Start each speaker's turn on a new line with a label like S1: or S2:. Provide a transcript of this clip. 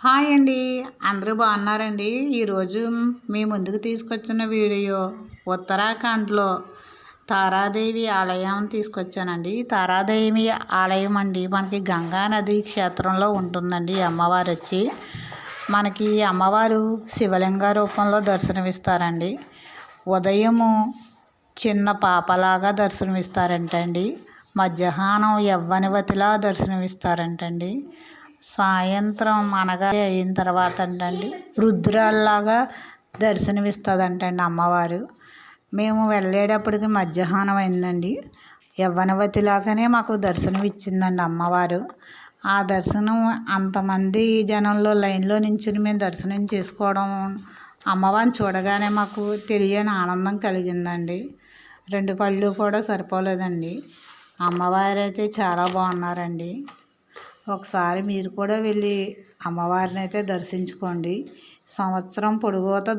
S1: Hi అండి, అందరూ బాగున్నారండి. ఈరోజు మీ ముందుకు తీసుకొచ్చిన వీడియో ఉత్తరాఖండ్లో తారాదేవి ఆలయం తీసుకొచ్చానండి. తారాదేవి ఆలయం అండి మనకి గంగా నది క్షేత్రంలో ఉంటుందండి. అమ్మవారు వచ్చి మనకి అమ్మవారు శివలింగ రూపంలో దర్శనమిస్తారండి. ఉదయము చిన్న పాపలాగా దర్శనమిస్తారంటండి. మధ్యాహ్నం యవ్వనవతిలా దర్శనమిస్తారంటండి. సాయంత్రం అనగా అయిన తర్వాత అంటండి రుద్రాల్లాగా దర్శనమిస్తుందంటండి అమ్మవారు. మేము వెళ్ళేటప్పటికి మధ్యాహ్నం అయిందండి. యవ్వనవతిలాగానే మాకు దర్శనం ఇచ్చిందండి అమ్మవారు. ఆ దర్శనం అంతమంది జనంలో లైన్లో నించుని మేము దర్శనం చేసుకోవడం, అమ్మవారిని చూడగానే మాకు తెలియని ఆనందం కలిగిందండి. రెండు కళ్ళు కూడా సరిపోలేదండి. అమ్మవారు అయితే చాలా బాగున్నారండి. ఒకసారి మీరు కూడా వెళ్ళి అమ్మవారిని అయితే దర్శించుకోండి. సంవత్సరం పొడుగుతా